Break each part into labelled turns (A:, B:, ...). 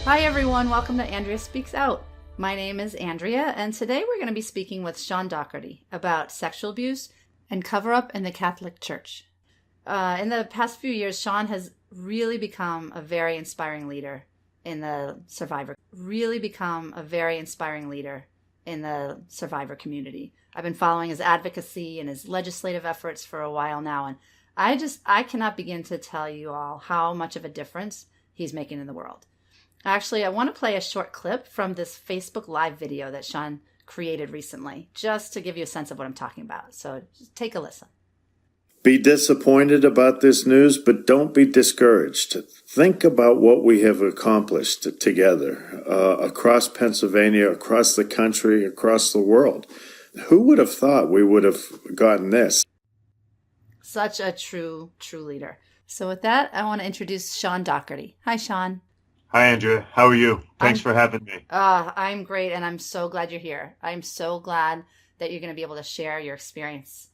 A: Hi everyone, welcome to Andrea Speaks Out. My name is Andrea, and today we're going to be speaking with Shaun Dougherty about sexual abuse and cover-up in the Catholic Church. In the past few years, Shaun has really become a very inspiring leader in the survivor community. I've been following his advocacy and his legislative efforts for a while now, and I cannot begin to tell you all how much of a difference he's making in the world. Actually, I want to play a short clip from this Facebook Live video that Shaun created recently, just to give you a sense of what I'm talking about. So just take a listen.
B: Be disappointed about this news, but don't be discouraged. Think about what we have accomplished together across Pennsylvania, across the country, across the world. Who would have thought we would have gotten this?
A: Such a true leader. So with that, I want to introduce Shaun Dougherty. Hi, Shaun.
C: Hi, Andrea. How are you? Thanks for having me.
A: I'm great, and I'm so glad you're here. I'm so glad that you're going to be able to share your experience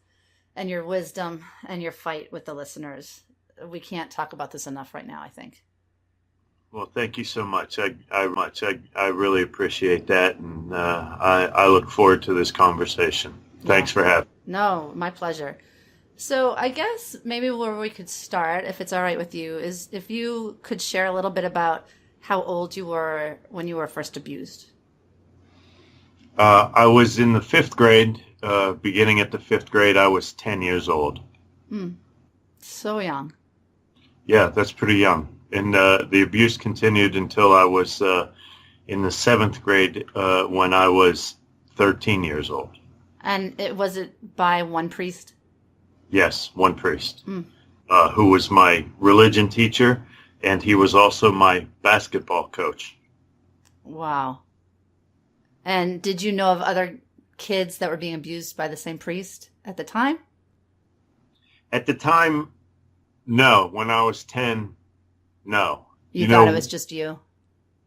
A: and your wisdom and your fight with the listeners. We can't talk about this enough right now, I think.
C: Well, thank you so much. I really appreciate that, and I look forward to this conversation. Thanks for having me.
A: No, my pleasure. So I guess maybe where we could start, if it's all right with you, is if you could share a little bit about how old you were when you were first abused.
C: I was in the fifth grade. Beginning at the fifth grade, I was 10 years old.
A: So young.
C: Yeah, that's pretty young. And the abuse continued until I was in the seventh grade when I was 13 years old.
A: And was it by one priest?
C: Yes, one priest, who was my religion teacher, and he was also my basketball coach.
A: Wow. And did you know of other kids that were being abused by the same priest at the time?
C: At the time, no. When I was 10, no.
A: You thought it was just you?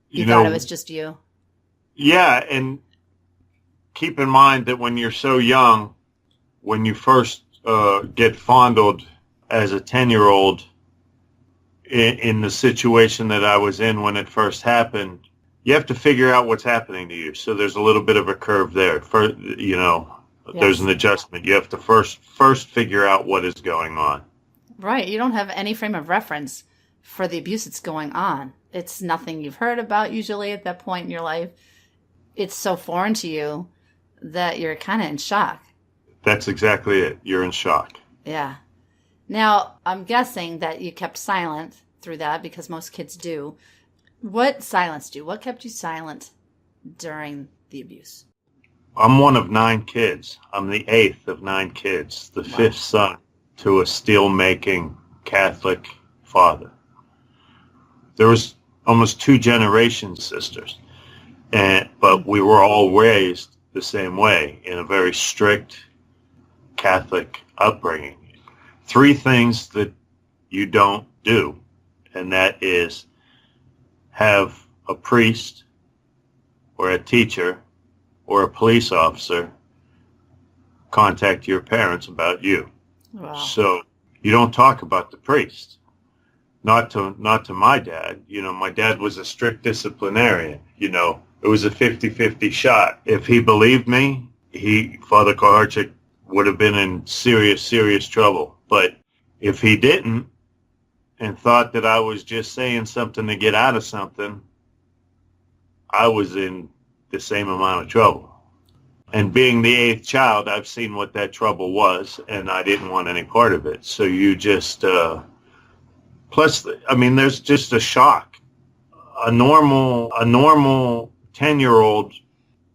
A: You thought it was just you?
C: Yeah, and keep in mind that when you're so young, when you first get fondled as a 10-year-old in the situation that I was in when it first happened, you have to figure out what's happening to you. So there's a little bit of a curve there. There's an adjustment. You have to first figure out what is going on.
A: Right. You don't have any frame of reference for the abuse that's going on. It's nothing you've heard about usually at that point in your life. It's so foreign to you that you're kind of in shock.
C: That's exactly it. You're in shock.
A: Yeah. Now, I'm guessing that you kept silent through that because most kids do. What silenced you? What kept you silent during the abuse?
C: I'm one of 9 kids. I'm the 8th of 9 kids, the 5th son to a steel-making Catholic father. There was almost 2 generations, sisters, but we were all raised the same way in a very strict Catholic upbringing. 3 things that you don't do, and that is have a priest or a teacher or a police officer contact your parents about you.
A: Wow.
C: So you don't talk about the priest. Not to my dad. My dad was a strict disciplinarian. It was a 50-50 shot. If he believed me, Father Koharchik would have been in serious trouble. But if he didn't and thought that I was just saying something to get out of something, I was in the same amount of trouble. And being the 8th child, I've seen what that trouble was, and I didn't want any part of it. So you just, there's just a shock. A normal 10-year-old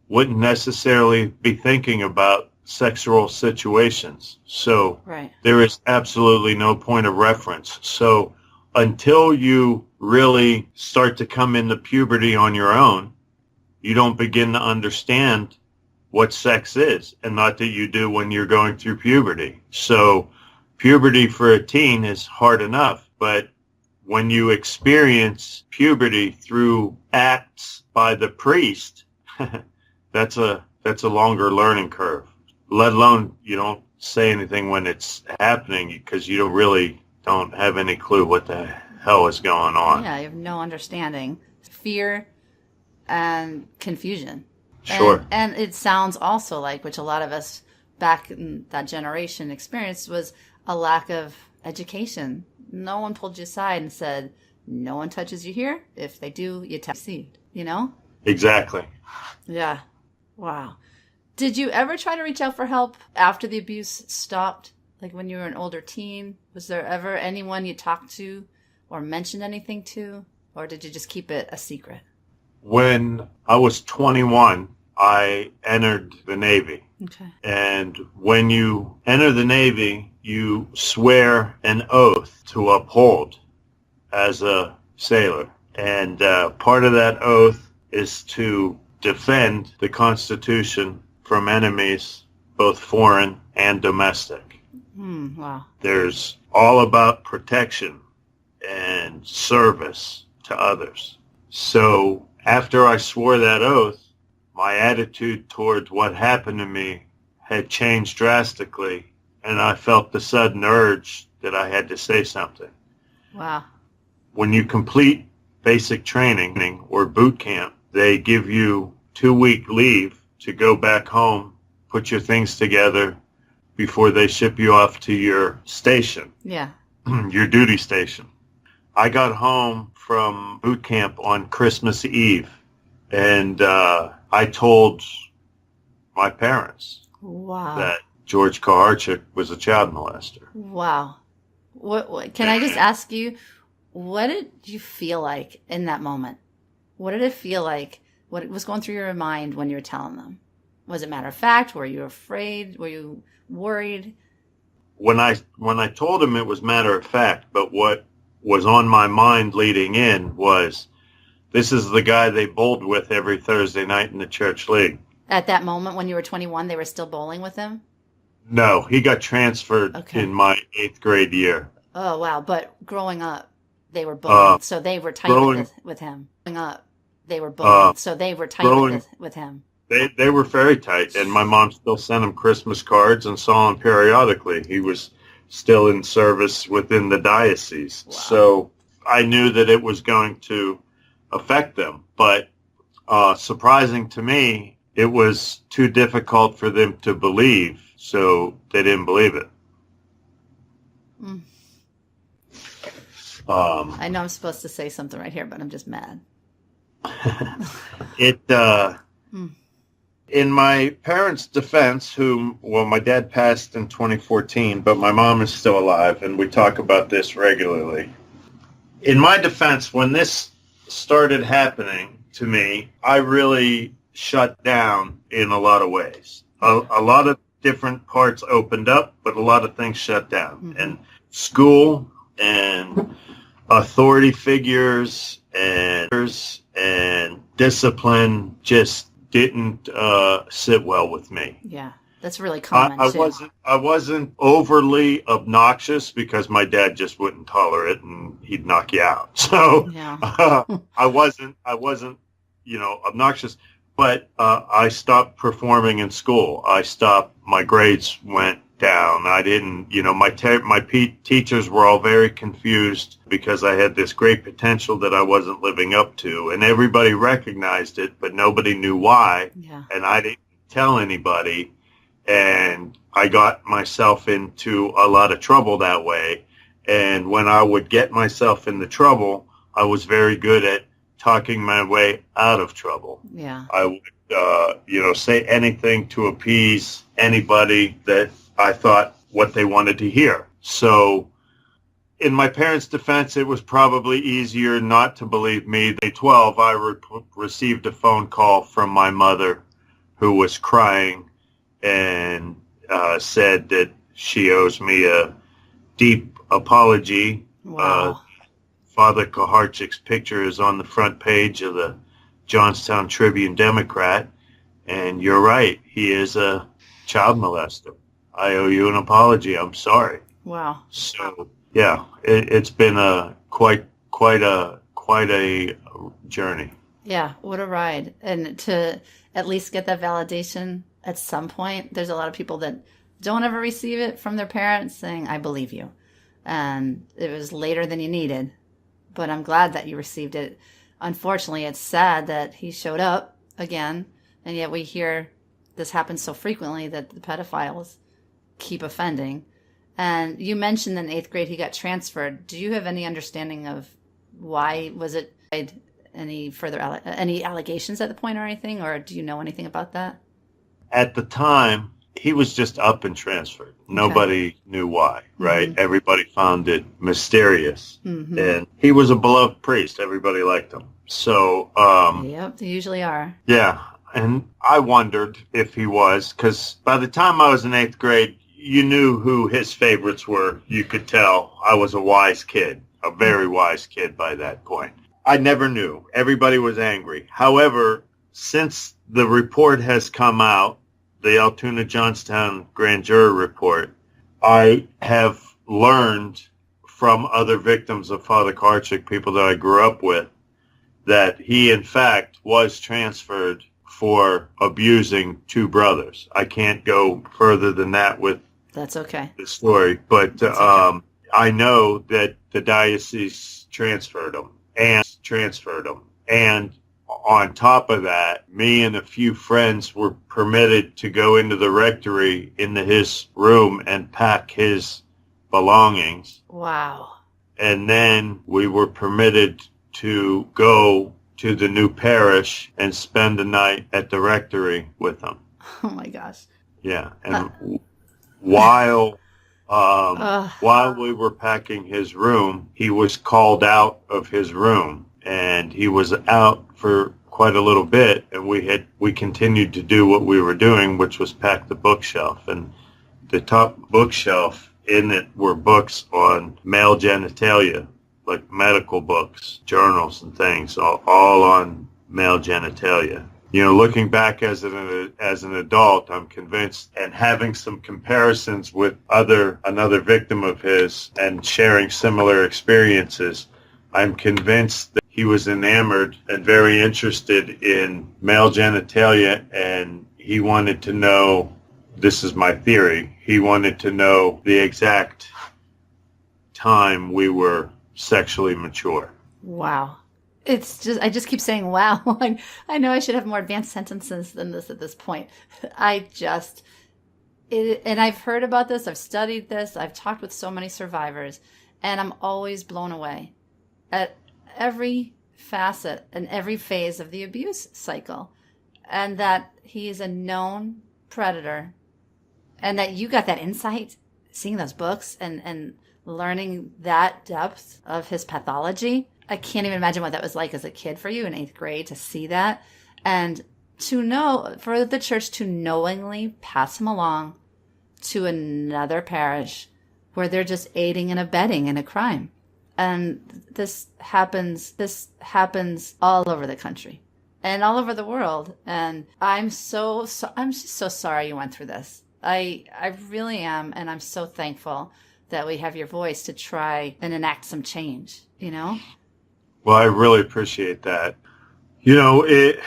C: wouldn't necessarily be thinking about sexual situations. So There is absolutely no point of reference. So until you really start to come into puberty on your own, you don't begin to understand what sex is, and not that you do when you're going through puberty. So puberty for a teen is hard enough, but when you experience puberty through acts by the priest, that's a longer learning curve. Let alone you don't say anything when it's happening because you don't have any clue what the hell is going on.
A: Yeah, you have no understanding. fear and confusion.
C: Sure.
A: And it sounds also like, which a lot of us back in that generation experienced, was a lack of education. No one pulled you aside and said, no one touches you here. If they do, you succeed, you know?
C: Exactly.
A: Yeah. Wow. Did you ever try to reach out for help after the abuse stopped? Like when you were an older teen? Was there ever anyone you talked to or mentioned anything to? Or did you just keep it a secret?
C: When I was 21, I entered the Navy.
A: Okay.
C: And when you enter the Navy, you swear an oath to uphold as a sailor. And part of that oath is to defend the Constitution from enemies, both foreign and domestic.
A: Wow.
C: There's all about protection and service to others. So after I swore that oath, my attitude towards what happened to me had changed drastically, and I felt the sudden urge that I had to say something.
A: Wow.
C: When you complete basic training or boot camp, they give you 2-week leave to go back home, put your things together before they ship you off to your station.
A: Yeah.
C: Your duty station. I got home from boot camp on Christmas Eve, and I told my parents
A: Wow.
C: that George Koharchuk was a child molester.
A: Wow. What can I just ask you, what did you feel like in that moment? What did it feel like? What was going through your mind when you were telling them? Was it matter of fact? Were you afraid? Were you worried?
C: When I told him, it was matter of fact, but what was on my mind leading in was, this is the guy they bowled with every Thursday night in the church league.
A: At that moment when you were 21, they were still bowling with him?
C: No, he got transferred in my 8th grade year.
A: Oh, wow. But growing up, they were bowling, so they were tight with him. Growing up, they were bowling, so they were tight with him.
C: They were very tight, and my mom still sent him Christmas cards and saw him periodically. He was still in service within the diocese. Wow. So I knew that it was going to affect them. But surprising to me, it was too difficult for them to believe, so they didn't believe it.
A: I know I'm supposed to say something right here, but I'm just mad.
C: In my parents' defense, my dad passed in 2014, but my mom is still alive, and we talk about this regularly. In my defense, when this started happening to me, I really shut down in a lot of ways. A lot of different parts opened up, but a lot of things shut down. Mm-hmm. And school and authority figures and discipline just didn't sit well with me.
A: Yeah, that's really common too.
C: I wasn't overly obnoxious because my dad just wouldn't tolerate it and he'd knock you out. So yeah. I wasn't obnoxious. But I stopped performing in school. My grades went down. I didn't, my teachers were all very confused because I had this great potential that I wasn't living up to. And everybody recognized it, but nobody knew why. Yeah. And I didn't tell anybody. And I got myself into a lot of trouble that way. And when I would get myself into trouble, I was very good at talking my way out of trouble. Yeah. I would, say anything to appease anybody that I thought what they wanted to hear. So in my parents' defense, it was probably easier not to believe me. At 12, I received a phone call from my mother who was crying and said that she owes me a deep apology.
A: Wow.
C: Father Koharchuk's picture is on the front page of the Johnstown Tribune Democrat, and you're right, he is a child molester. I owe you an apology. I'm sorry.
A: Wow.
C: So yeah, it's been quite a journey.
A: Yeah, what a ride. And to at least get that validation at some point, there's a lot of people that don't ever receive it from their parents saying, I believe you. And it was later than you needed. But I'm glad that you received it. unfortunately, it's sad that he showed up again, and yet we hear this happens so frequently that the pedophiles keep offending. And you mentioned in 8th grade he got transferred. Do you have any understanding of why? Was it any further any allegations at the point or anything, or do you know anything about that?
C: At the time, he was just up and transferred. Nobody knew why, right? Mm-hmm. Everybody found it mysterious. Mm-hmm. And he was a beloved priest. Everybody liked him. So,
A: yep, they usually are.
C: Yeah. And I wondered if he was, because by the time I was in 8th grade, you knew who his favorites were. You could tell I was a wise kid, a very wise kid by that point. I never knew. Everybody was angry. However, since the report has come out, the Altoona Johnstown grand jury report, I have learned from other victims of Father Karchik, people that I grew up with, that he in fact was transferred for abusing 2 brothers. I can't go further than that with
A: That's okay.
C: the story, but okay. I know that the diocese transferred him. And on top of that, me and a few friends were permitted to go into the rectory into his room and pack his belongings.
A: Wow.
C: And then we were permitted to go to the new parish and spend the night at the rectory with him.
A: Oh my gosh.
C: Yeah. And while we were packing his room, he was called out of his room, and he was out for quite a little bit, and we continued to do what we were doing, which was pack the bookshelf. And the top bookshelf in it were books on male genitalia, like medical books, journals and things, all on male genitalia. You know, looking back as an adult, I'm convinced, and having some comparisons with another victim of his and sharing similar experiences, I'm convinced that he was enamored and very interested in male genitalia, and he wanted to know, this is my theory, he wanted to know the exact time we were sexually mature.
A: Wow. It's just, I just keep saying, wow. I know I should have more advanced sentences than this at this point. And I've heard about this, I've studied this, I've talked with so many survivors, and I'm always blown away at every facet and every phase of the abuse cycle. And that he is a known predator, and that you got that insight, seeing those books and learning that depth of his pathology. I can't even imagine what that was like as a kid for you in 8th grade to see that, and to know, for the church to knowingly pass him along to another parish where they're just aiding and abetting in a crime. And this happens all over the country and all over the world. And I'm just so sorry you went through this. I really am. And I'm so thankful that we have your voice to try and enact some change, you know?
C: Well, I really appreciate that. You know, it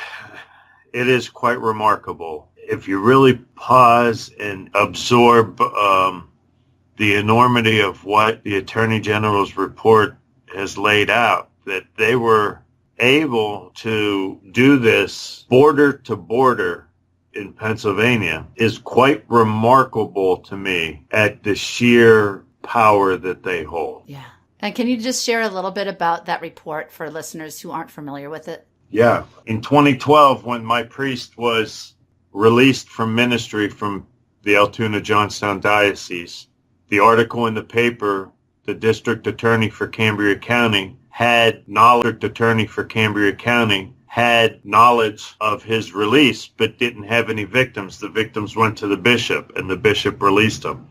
C: is quite remarkable. If you really pause and absorb the enormity of what the Attorney General's report has laid out, that they were able to do this border to border in Pennsylvania, is quite remarkable to me at the sheer power that they hold.
A: Yeah. And can you just share a little bit about that report for listeners who aren't familiar with it?
C: Yeah. In 2012, when my priest was released from ministry from the Altoona Johnstown Diocese, the article in the paper, the district attorney for Cambria County had knowledge of his release, but didn't have any victims. The victims went to the bishop, and the bishop released them.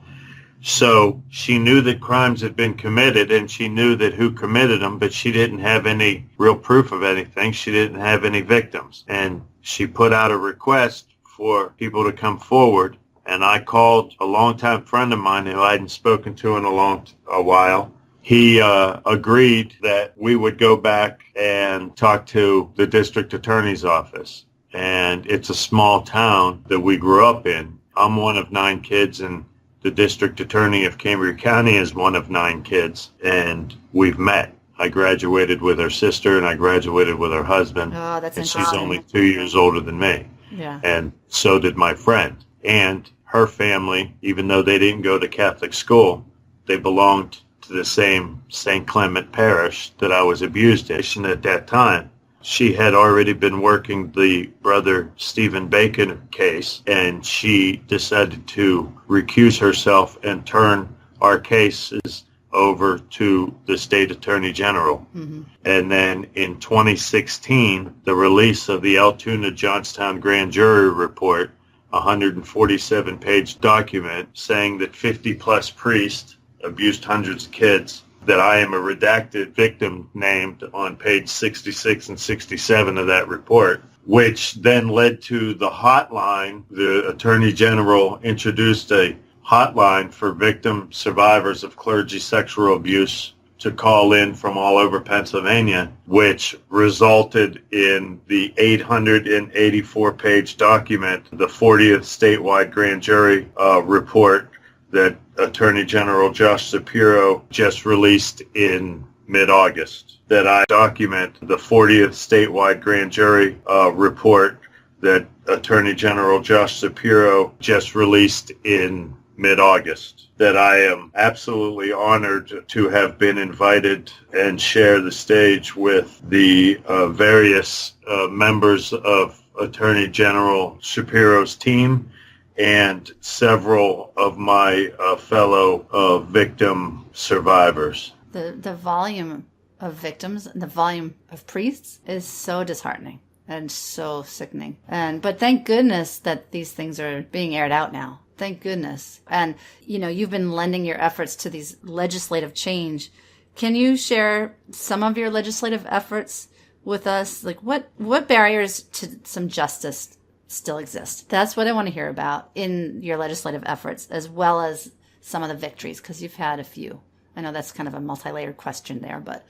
C: So she knew that crimes had been committed, and she knew that who committed them, but she didn't have any real proof of anything. She didn't have any victims. And she put out a request for people to come forward. And I called a longtime friend of mine who I hadn't spoken to in a while. He agreed that we would go back and talk to the district attorney's office. And it's a small town that we grew up in. I'm one of 9 kids, and the district attorney of Cambria County is one of 9 kids, and we've met. I graduated with her sister, and I graduated with her husband.
A: Oh, that's
C: and
A: interesting.
C: she's only 2 years older than me.
A: Yeah.
C: And so did my friend. And her family, even though they didn't go to Catholic school, they belonged to the same St. Clement parish that I was abused in at that time. She had already been working the Brother Stephen Bacon case, and she decided to recuse herself and turn our cases over to the state attorney general. Mm-hmm. And then in 2016, the release of the Altoona Johnstown grand jury report, a 147-page document saying that 50-plus priests abused hundreds of kids, that I am a redacted victim named on page 66 and 67 of that report, which then led to the hotline. The Attorney General introduced a hotline for victim survivors of clergy sexual abuse to call in from all over Pennsylvania, which resulted in the 884-page document, the 40th statewide grand jury report that Attorney General Josh Shapiro just released in mid-August. That I document the 40th statewide grand jury report that Attorney General Josh Shapiro just released in mid-August. That I am absolutely honored to have been invited and share the stage with the various members of Attorney General Shapiro's team and several of my fellow victim survivors.
A: The volume of victims and the volume of priests is so disheartening and so sickening. But thank goodness that these things are being aired out now. Thank goodness. And, you've been lending your efforts to these legislative change. Can you share some of your legislative efforts with us? Like what barriers to some justice still exist? That's what I want to hear about in your legislative efforts, as well as some of the victories, because you've had a few. I know that's kind of a multi-layered question there, but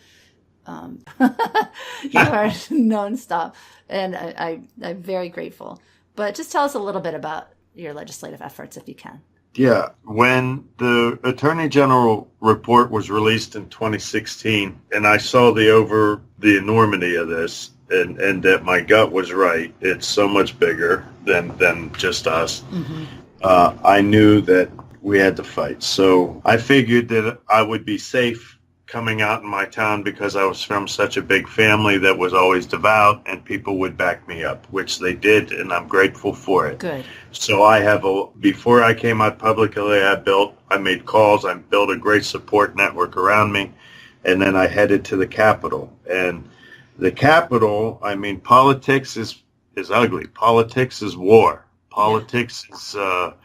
A: you are nonstop, and I'm very grateful. But just tell us a little bit about your legislative efforts, if you can.
C: Yeah. When the Attorney General report was released in 2016, and I saw the enormity of this, and that my gut was right, it's so much bigger than just us. Mm-hmm. I knew that we had to fight. So I figured that I would be safe coming out in my town because I was from such a big family that was always devout, and people would back me up, which they did, and I'm grateful for it.
A: Good.
C: So before I came out publicly, I made calls, I built a great support network around me, and then I headed to the Capitol. And the Capitol, politics is ugly. Politics is war. Politics is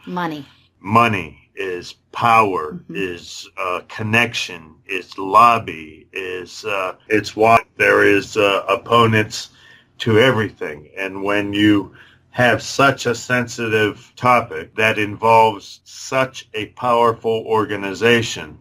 A: money.
C: Money is power, mm-hmm. is connection, is lobby, it's why there is opponents to everything. And when you have such a sensitive topic that involves such a powerful organization,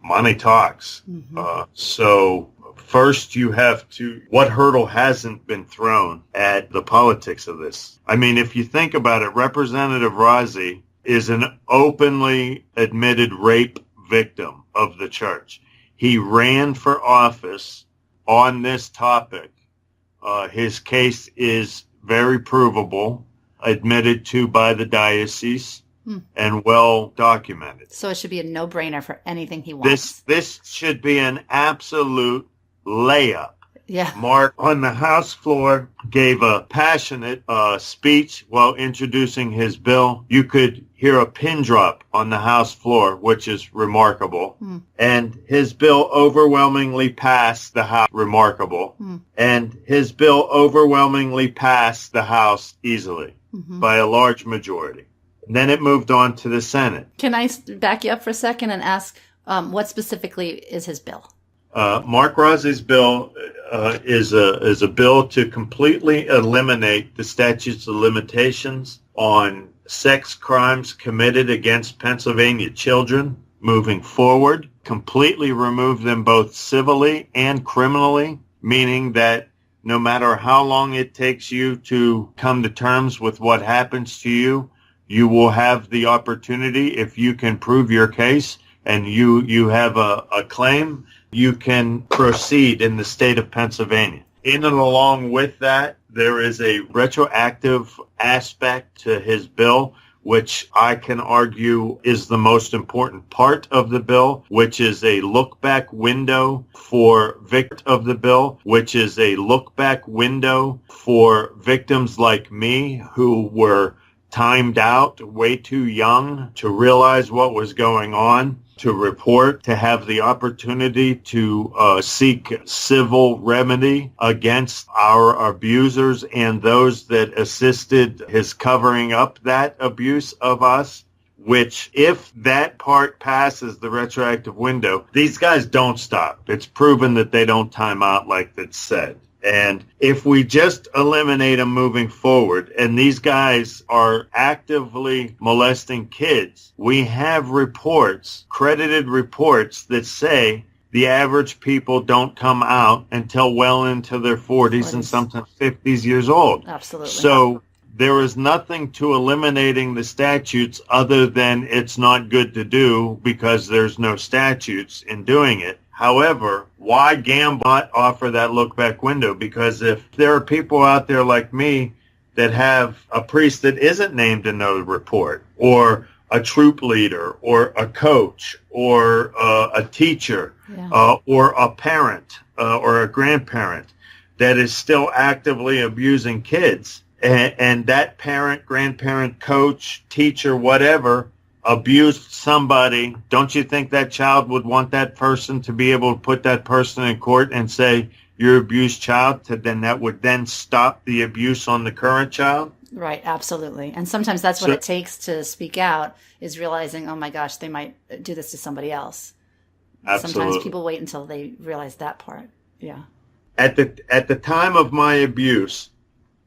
C: money talks. Mm-hmm. So first you have to, what hurdle hasn't been thrown at the politics of this? If you think about it, Representative Rozzi is an openly admitted rape victim of the church. He ran for office on this topic. His case is very provable, admitted to by the diocese, and well documented.
A: So it should be a no-brainer for anything he wants.
C: This should be an absolute layup.
A: Yeah.
C: Mark, on the House floor, gave a passionate speech while introducing his bill. You could hear a pin drop on the House floor, which is remarkable. And his bill overwhelmingly passed the House. Remarkable. And his bill overwhelmingly passed the House easily by a large majority. And then it moved on to the Senate.
A: Can I back you up for a second and ask what specifically is his bill?
C: Mark Rozzi's bill is a bill to completely eliminate the statutes of limitations on sex crimes committed against Pennsylvania children moving forward, completely remove them both civilly and criminally, meaning that no matter how long it takes you to come to terms with what happens to you, you will have the opportunity, if you can prove your case and you have a claim, you can proceed in the state of Pennsylvania. In and along with that, there is a retroactive aspect to his bill, which I can argue is the most important part of the bill, which is a look-back window for victims of the bill, which is a look-back window for victims like me who were timed out way too young to realize what was going on, to report, to have the opportunity to seek civil remedy against our abusers and those that assisted his covering up that abuse of us, which if that part passes the retroactive window, these guys don't stop. It's proven that they don't time out like that's said. And if we just eliminate them moving forward, and these guys are actively molesting kids, we have reports, credited reports, that say the average people don't come out until well into their 40s and sometimes 50s years old.
A: Absolutely.
C: So there is nothing to eliminating the statutes other than it's not good to do because there's no statutes in doing it. However, why offer that look-back window? Because if there are people out there like me that have a priest that isn't named in the report, or a troop leader, or a coach, or a teacher, or a parent, or a grandparent that is still actively abusing kids, and that parent, grandparent, coach, teacher, whatever, abused somebody, don't you think that child would want that person to be able to put that person in court and say, your abused child, that would then stop the abuse on the current child?
A: Right, absolutely. And sometimes that's what it takes to speak out, is realizing, oh my gosh, they might do this to somebody else.
C: Absolutely.
A: Sometimes people wait until they realize that part. Yeah.
C: At the time of my abuse,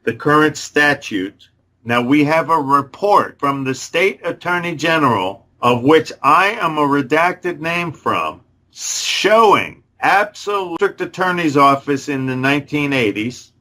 C: the current statute, now, we have a report from the state attorney general, of which I am a redacted name from, showing absolute district attorney's office in the 1980s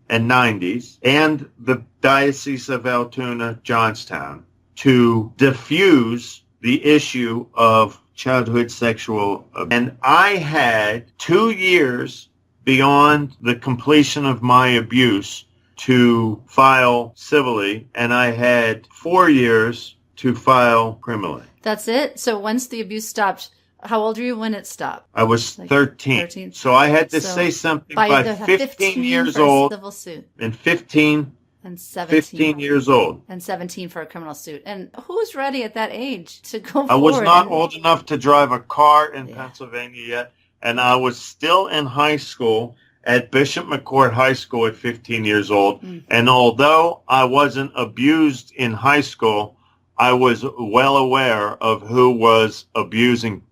C: and 90s and the Diocese of Altoona, Johnstown, to diffuse the issue of childhood sexual abuse. And I had 2 years beyond the completion of my abuse to file civilly, and I had 4 years to file criminally.
A: That's it? So once the abuse stopped, how old were you when it stopped?
C: I was 13. So I had to say something by 15 years old.
A: Civil suit.
C: And 15
A: and 17.
C: 15 years old.
A: And 17 for a criminal suit. And who's ready at that age to go forward?
C: I was not old enough to drive a car in Pennsylvania yet, and I was still in high school at Bishop McCourt High School at 15 years old. And although I wasn't abused in high school, I was well aware of who was abusing,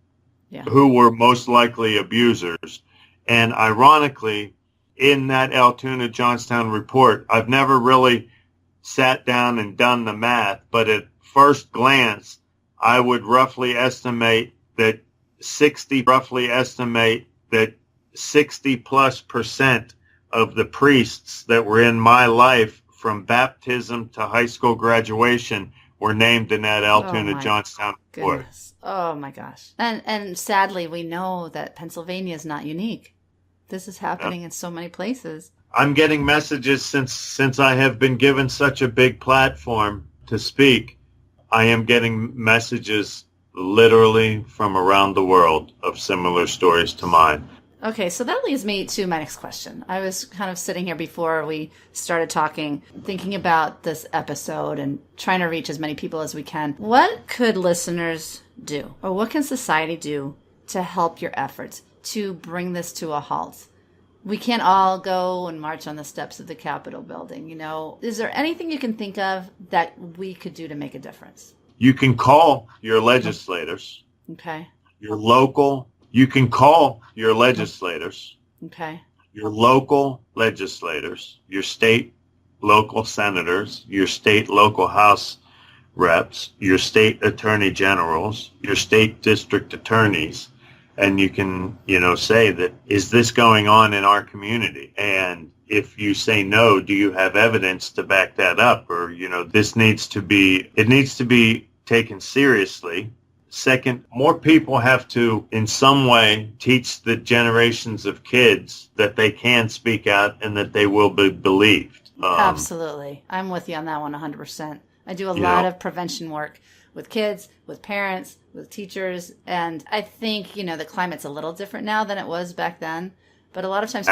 C: who were most likely abusers. And ironically, in that Altoona Johnstown report, I've never really sat down and done the math, but at first glance, I would roughly estimate that 60+% of the priests that were in my life from baptism to high school graduation were named in that Altoona Johnstown report.
A: Oh my gosh. And sadly, we know that Pennsylvania is not unique. This is happening in so many places.
C: I'm getting messages since I have been given such a big platform to speak. I am getting messages literally from around the world of similar stories to mine.
A: Okay, so that leads me to my next question. I was kind of sitting here before we started talking, thinking about this episode and trying to reach as many people as we can. What could listeners do, or what can society do to help your efforts to bring this to a halt? We can't all go and march on the steps of the Capitol building, you know. Is there anything you can think of that we could do to make a difference?
C: You can call your legislators.
A: Okay.
C: You can call your legislators.
A: Okay.
C: Your local legislators, your state, local senators, your state, local House reps, your state attorney generals, your state district attorneys. And you can, say that, is this going on in our community? And if you say no, do you have evidence to back that up? Or, this needs to be taken seriously. Second, more people have to, in some way, teach the generations of kids that they can speak out and that they will be believed.
A: Absolutely. I'm with you on that one 100%. I do a lot of prevention work with kids, with parents, with teachers. And I think, the climate's a little different now than it was back then. But a lot of times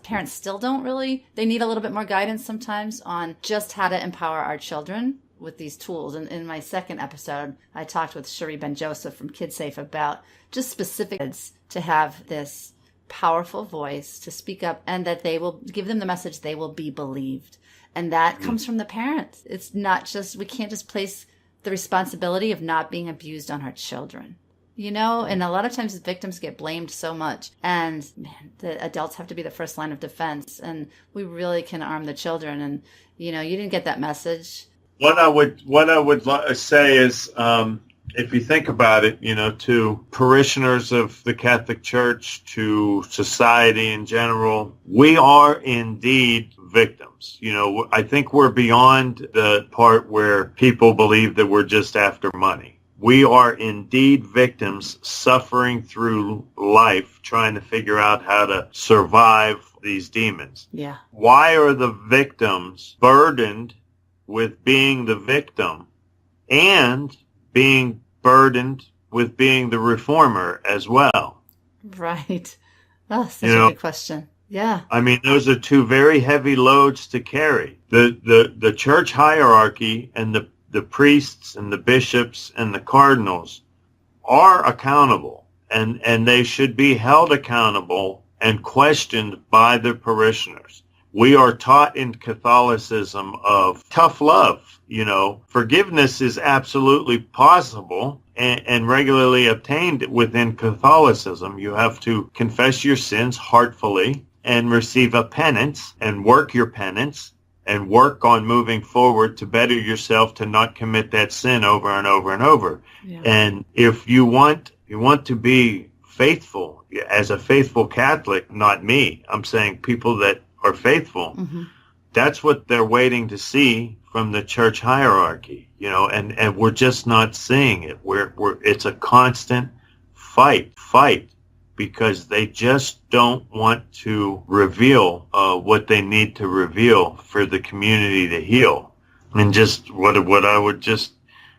A: parents still don't really, they need a little bit more guidance sometimes on just how to empower our children with these tools. And in my second episode, I talked with Cherie Ben-Joseph from KidSafe about just specifics to have this powerful voice to speak up, and that they will give them the message they will be believed. And that comes from the parents. It's not just, we can't just place the responsibility of not being abused on our children. And a lot of times victims get blamed so much, and the adults have to be the first line of defense, and we really can arm the children. And, you didn't get that message.
C: What I would say is, if you think about it, to parishioners of the Catholic Church, to society in general, we are indeed victims. I think we're beyond the part where people believe that we're just after money. We are indeed victims suffering through life, trying to figure out how to survive these demons.
A: Yeah.
C: Why are the victims burdened with being the victim and being burdened with being the reformer as well?
A: Right. Oh, such a good question. Yeah.
C: I mean, those are two very heavy loads to carry. The church hierarchy and the priests and the bishops and the cardinals are accountable, and they should be held accountable and questioned by the parishioners. We are taught in Catholicism of tough love. Forgiveness is absolutely possible and regularly obtained within Catholicism. You have to confess your sins heartfully and receive a penance and work your penance and work on moving forward to better yourself to not commit that sin over and over and over. Yeah. And if you want to be faithful, as a faithful Catholic, not me, I'm saying people that are faithful, that's what they're waiting to see from the church hierarchy, and we're just not seeing it. It's a constant fight, because they just don't want to reveal what they need to reveal for the community to heal. And just what I would just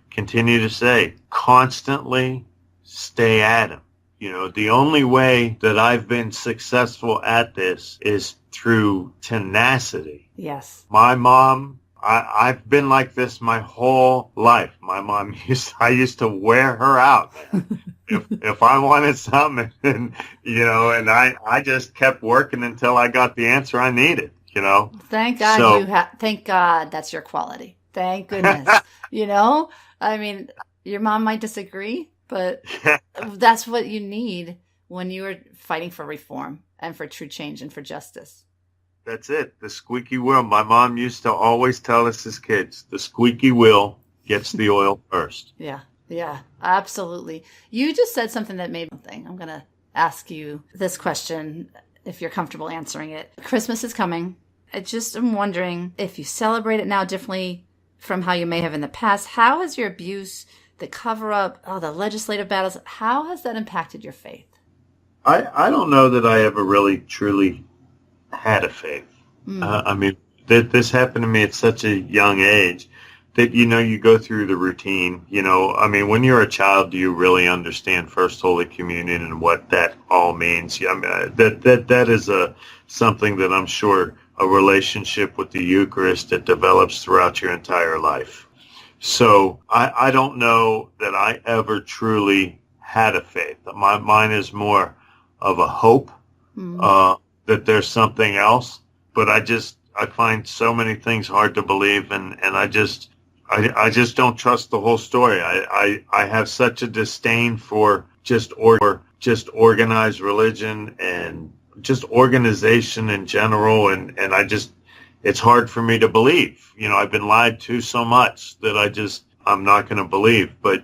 C: continue to say, constantly stay at them. The only way that I've been successful at this is through tenacity.
A: Yes.
C: My mom, I've been like this my whole life. My mom I used to wear her out. If I wanted something, and I just kept working until I got the answer I needed.
A: Thank God thank God that's your quality. Thank goodness. I mean, your mom might disagree, but that's what you need when you are fighting for reform and for true change and for justice.
C: That's it. The squeaky wheel. My mom used to always tell us as kids, the squeaky wheel gets the oil first.
A: Yeah, absolutely. You just said something that made me think. I'm going to ask you this question, if you're comfortable answering it. Christmas is coming. I just am wondering if you celebrate it now differently from how you may have in the past. How has your abuse, the cover-up, the legislative battles, how has that impacted your faith?
C: I don't know that I ever really truly had a faith. I mean, this happened to me at such a young age that, you go through the routine. I mean, when you're a child, do you really understand First Holy Communion and what that all means? I mean, that is something that I'm sure a relationship with the Eucharist that develops throughout your entire life. So I don't know that I ever truly had a faith. Mine is more of a hope that there's something else. But I find so many things hard to believe, and I just don't trust the whole story. I have such a disdain for just organized religion and just organization in general, and it's hard for me to believe. I've been lied to so much that I'm not going to believe. But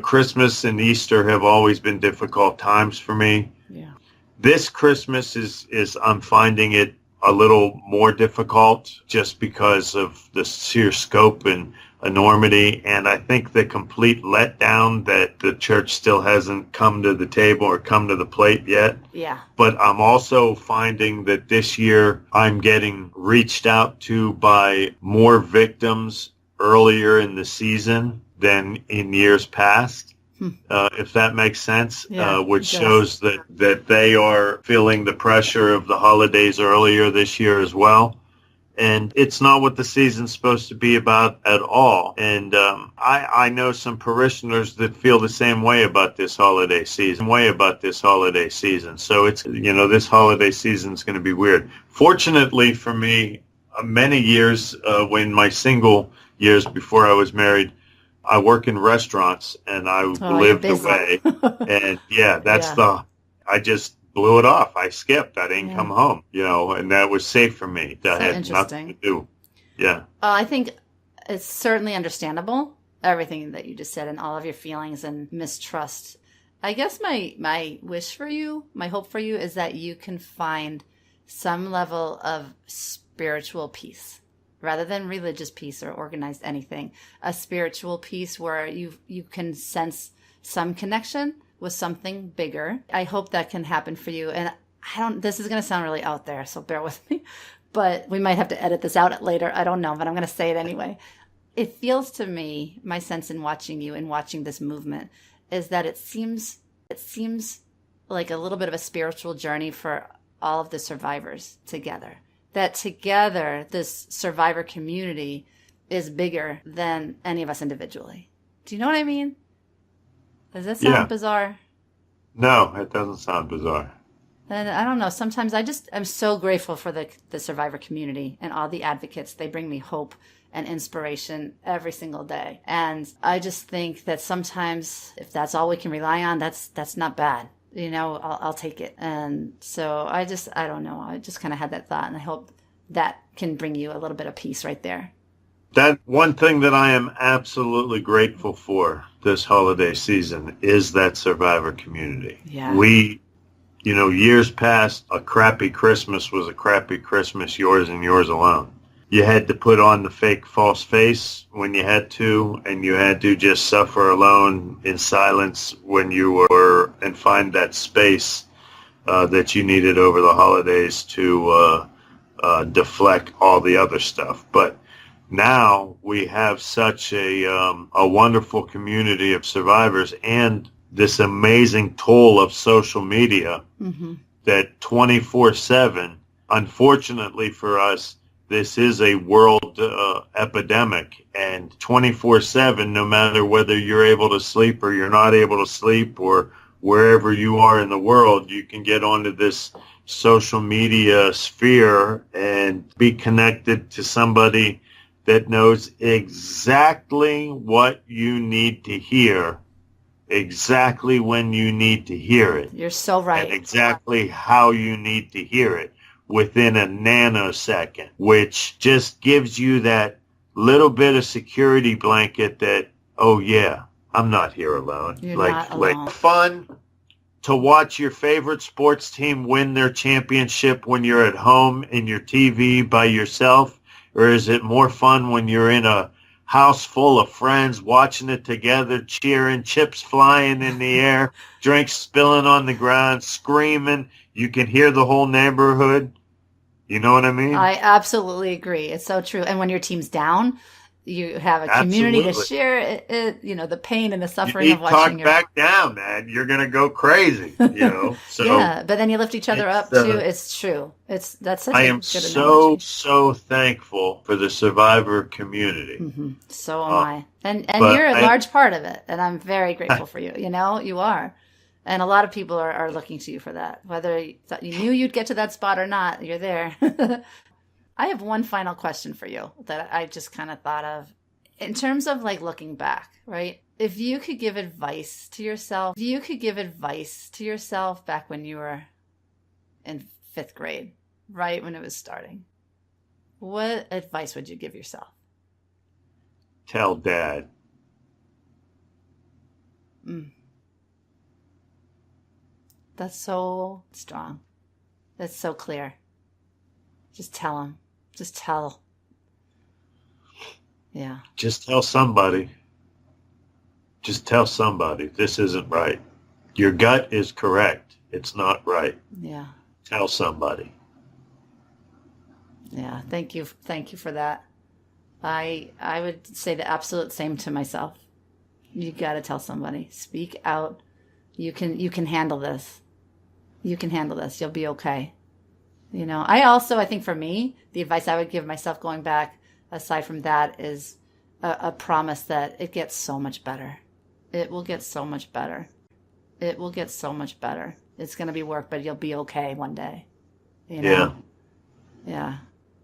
C: Christmas and Easter have always been difficult times for me.
A: Yeah.
C: This Christmas is I'm finding it a little more difficult just because of the sheer scope and enormity, and I think the complete letdown that the church still hasn't come to the table or come to the plate yet.
A: Yeah.
C: But I'm also finding that this year I'm getting reached out to by more victims earlier in the season than in years past, if that makes sense, which shows that they are feeling the pressure of the holidays earlier this year as well. And it's not what the season's supposed to be about at all. And I know some parishioners that feel the same way about this holiday season. So it's, this holiday season is going to be weird. Fortunately for me, many years, when my single years before I was married, I work in restaurants and I lived away. And I just blew it off. I skipped. I didn't come home, and that was safe for me. I had nothing to do. Yeah.
A: Well, I think it's certainly understandable, everything that you just said and all of your feelings and mistrust. I guess my wish for you, my hope for you is that you can find some level of spiritual peace rather than religious peace or organized anything, a spiritual peace where you can sense some connection with something bigger. I hope that can happen for you. And this is going to sound really out there, so bear with me, but we might have to edit this out later. I don't know, but I'm going to say it anyway. It feels to me, my sense in watching you and watching this movement is that it seems like a little bit of a spiritual journey for all of the survivors together. That together, this survivor community is bigger than any of us individually. Do you know what I mean? Does that sound bizarre?
C: No, it doesn't sound bizarre.
A: And I don't know. Sometimes I'm so grateful for the survivor community and all the advocates. They bring me hope and inspiration every single day. And I just think that sometimes if that's all we can rely on, that's not bad. I'll take it. And so I don't know. I just kind of had that thought, and I hope that can bring you a little bit of peace right there.
C: That one thing that I am absolutely grateful for this holiday season is that survivor community.
A: Yeah.
C: We, years past, a crappy Christmas was a crappy Christmas, yours and yours alone. You had to put on the fake false face when you had to, and you had to just suffer alone in silence when you were, and find that space that you needed over the holidays to deflect all the other stuff. But now we have such a wonderful community of survivors and this amazing tool of social media that 24/7, unfortunately for us, this is a world epidemic, and 24/7, no matter whether you're able to sleep or you're not able to sleep or wherever you are in the world, you can get onto this social media sphere and be connected to somebody that knows exactly what you need to hear, exactly when you need to hear it.
A: You're so right.
C: And exactly how you need to hear it within a nanosecond, which just gives you that little bit of security blanket that, oh yeah, I'm not here alone.
A: You're not alone.
C: Like fun to watch your favorite sports team win their championship when you're at home in your TV by yourself? Or is it more fun when you're in a house full of friends watching it together, cheering, chips flying in the air, drinks spilling on the ground, screaming? You can hear the whole neighborhood. You know what I mean?
A: I absolutely agree. It's so true. And when your team's down, you have a community to share it, the pain and the suffering of watching
C: your... back down, man. You're going to go crazy, So
A: yeah, but then you lift each other up, too. It's true. That's such
C: I
A: a
C: am
A: good analogy.
C: so thankful for the survivor community.
A: Mm-hmm. So am I. And you're a large part of it, and I'm very grateful for you. You are. And a lot of people are looking to you for that. Whether you knew you'd get to that spot or not, you're there. I have one final question for you that I just kind of thought of in terms of looking back, right? If you could give advice to yourself, back when you were in 5th grade, right when it was starting, what advice would you give yourself?
C: Tell Dad.
A: That's so strong. That's so clear. Just tell him. Just tell. Yeah.
C: Just tell somebody. Just tell somebody this isn't right. Your gut is correct. It's not right.
A: Yeah.
C: Tell somebody.
A: Yeah. Thank you. Thank you for that. I would say the absolute same to myself. You got to tell somebody. Speak out. You can handle this. You can handle this. You'll be okay. You know, I think for me, the advice I would give myself going back, aside from that, is a promise that it gets so much better. It will get so much better. It will get so much better. It's going to be work, but you'll be okay one day. You know? Yeah.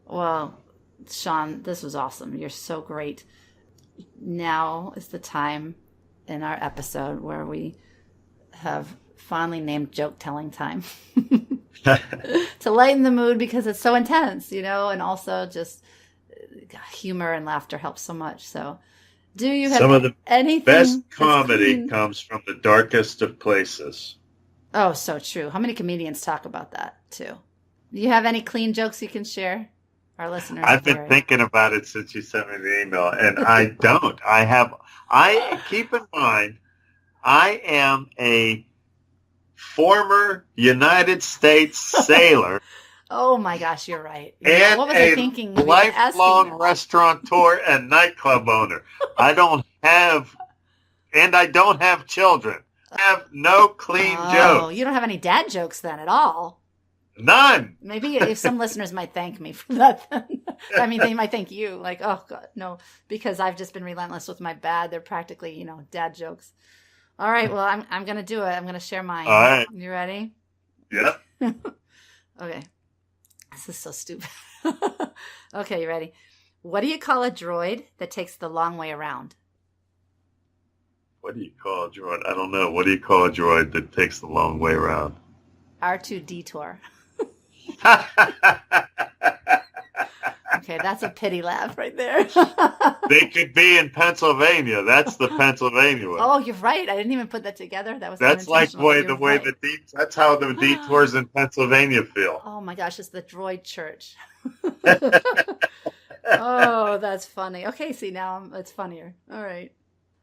A: Well, Shaun, this was awesome. You're so great. Now is the time in our episode where we have finally named joke telling time to lighten the mood because it's so intense, you know, and also just humor and laughter helps so much. So do you have
C: some of the
A: anything
C: best comedy
A: clean?
C: comes from the darkest of places?
A: Oh, so true. How many comedians talk about that too? Do you have any clean jokes you can share? Our listeners.
C: I've been thinking about it since you sent me the email, and I don't. I keep in mind, I am a former United States sailor.
A: Oh my gosh, you're right.
C: And
A: what was I thinking?
C: Lifelong restaurateur and nightclub owner. I don't have children. I have no clean jokes.
A: You don't have any dad jokes then at all.
C: None.
A: Maybe if some listeners might thank me for that. Then. I mean, they might thank you. Like, oh God, no, because I've just been relentless with my bad. They're practically, dad jokes. All right, well, I'm gonna do it. I'm gonna share mine.
C: All right.
A: You ready?
C: Yep.
A: Okay. This is so stupid. Okay, you ready? What do you call a droid that takes the long way around?
C: What do you call a droid? I don't know. What do you call a droid that takes the long way around?
A: R2 detour. Okay, that's a pity laugh right there.
C: They could be in Pennsylvania. That's the Pennsylvania one.
A: Oh, you're right. I didn't even put that together.
C: That's like
A: the way
C: that's how the detours in Pennsylvania feel.
A: Oh my gosh, it's the droid church. Oh, that's funny. Okay, see now it's funnier. All right.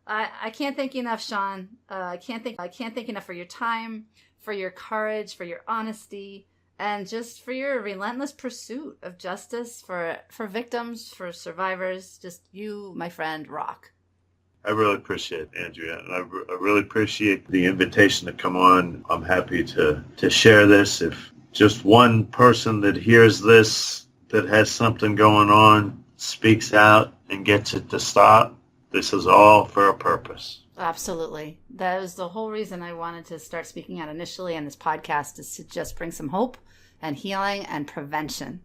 A: I can't thank you enough, Shaun. I can't thank enough for your time, for your courage, for your honesty, and just for your relentless pursuit of justice for victims, for survivors. Just you, my friend, rock.
C: I really appreciate it, Andrea. And I really appreciate the invitation to come on. I'm happy to share this. If just one person that hears this, that has something going on, speaks out and gets it to stop, this is all for a purpose.
A: Absolutely. That was the whole reason I wanted to start speaking out initially on this podcast, is to just bring some hope and healing and prevention.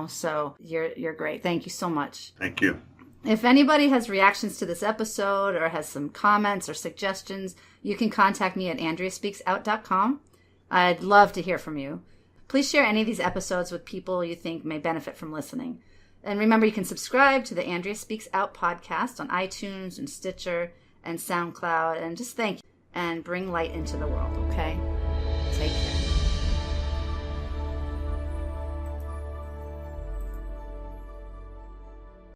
A: So you're great. Thank you so much.
C: Thank you.
A: If anybody has reactions to this episode or has some comments or suggestions, you can contact me at andreaspeaksout.com. I'd love to hear from you. Please share any of these episodes with people you think may benefit from listening. And remember, you can subscribe to the Andrea Speaks Out podcast on iTunes and Stitcher and SoundCloud. And just thank you and bring light into the world, okay? Take care.